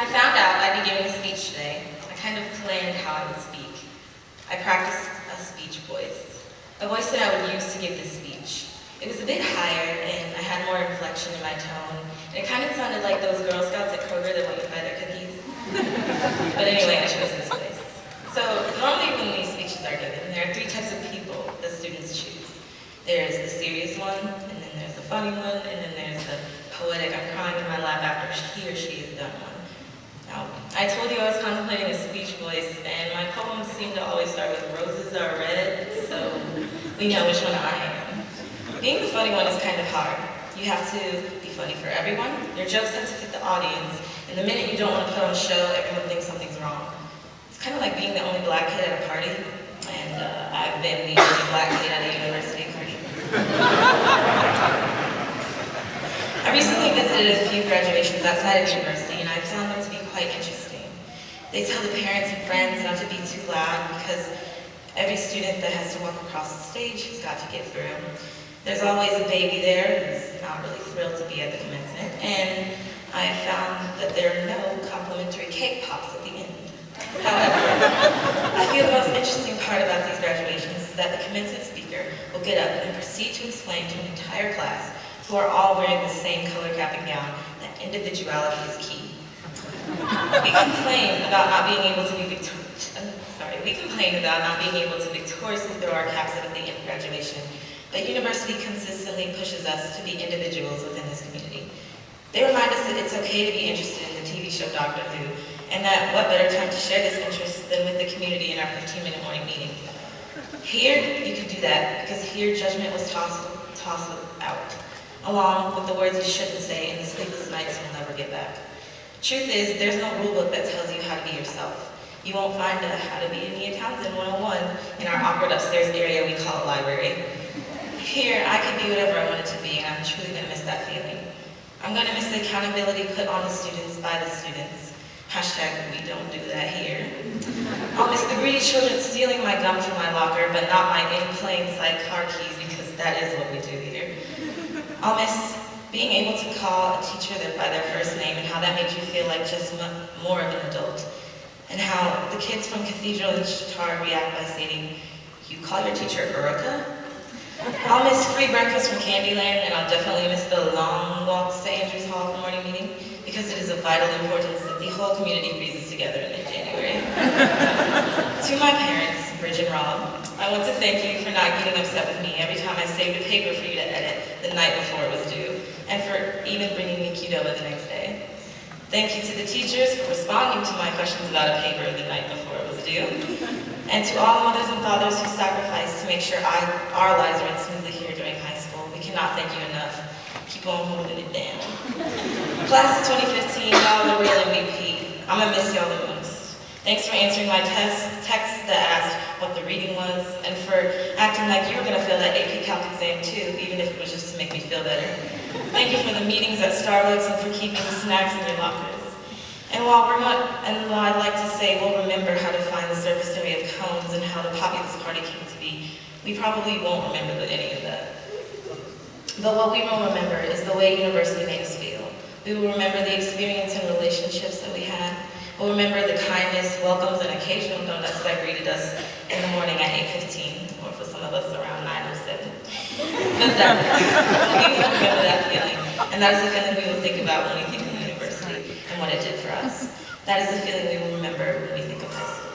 I found out I'd be giving a speech today, I kind of planned how I would speak. I practiced a speech voice, a voice that I would use to give this speech. It was a bit higher, and I had more inflection in my tone, and it kind of sounded like those Girl Scouts at Kroger that want you to buy their cookies. But anyway, I chose this voice. So normally when these speeches are given, there are three types of people that students choose. There's the serious one, and then there's the funny one, and then there's the poetic, I'm crying in my lap after he or she is done one. Now, I told you I was contemplating a speech voice, and my poems seem to always start with roses are red, so we know which one I am. Being the funny one is kind of hard. You have to be funny for everyone. Your jokes have to fit the audience, and the minute you don't want to put on a show, everyone thinks something's wrong. It's kind of like being the only black kid at a party, and I've been the only black kid at a university party. I recently visited a few graduations outside of university, and I found them to be quite interesting. They tell the parents and friends not to be too loud because every student that has to walk across the stage has got to get through. There's always a baby there who's not really thrilled to be at the commencement, and I found that there are no complimentary cake pops at the end. However, I feel the most interesting part about these graduations is that the commencement speaker will get up and proceed to explain to an entire class who are all wearing the same color cap and gown that individuality is key. We complain about not being able to victoriously throw our caps up at the end of graduation, but university consistently pushes us to be individuals within this community. They remind us that it's okay to be interested in the TV show Doctor Who, and that what better time to share this interest than with the community in our 15-minute morning meeting. Here, you could do that, because here judgment was tossed out, along with the words you shouldn't say and the sleepless nights you'll never get back. Truth is, there's no rule book that tells you how to be yourself. You won't find a How to Be a Townsend 101 in our awkward upstairs area we call a library. Here, I could be whatever I wanted to be, and I'm truly going to miss that feeling. I'm going to miss the accountability put on the students by the students. Hashtag, we don't do that here. I'll miss the greedy children stealing my gum from my locker, but not my in plain sight car keys, because that is what we do here. I'll miss being able to call a teacher by their first name and how that made you feel like just more of an adult. And how the kids from Cathedral and Chatar react by saying, "You call your teacher Erica?" I'll miss free breakfast from Candyland, and I'll definitely miss the long walks to Andrews Hall for morning meeting, because it is of vital importance that the whole community freezes together in mid-January. To my parents, Bridge and Rob, I want to thank you for not getting upset with me every time I saved a paper for you to edit the night before it was due, and for even bringing me Qdoba the next day. Thank you to the teachers for responding to my questions about a paper the night before it was due. And to all the mothers and fathers who sacrificed to make sure our lives ran smoothly here during high school. We cannot thank you enough. Keep on holding it down. Class of 2015, y'all are the real MVP. I'm gonna miss y'all the most. Thanks for answering my texts that asked what the reading was, and for acting like you were gonna fail that AP Calc exam too, even if it was just to make me feel better. Thank you for the meetings at Starbucks and for keeping the snacks in your lockers. And while I'd like to say we'll remember how to find the surface area of cones and how the populist party came to be, we probably won't remember any of that. But what we will remember is the way university made us feel. We will remember the experience and relationships that we had. We'll remember the kindness, welcomes, and occasional donuts that greeted us in the morning at 8:15, or for some of us around 9:07. But we will remember that feeling, and that is the feeling we will think about when we think of university and what it did for us. That is the feeling we will remember when we think of high school.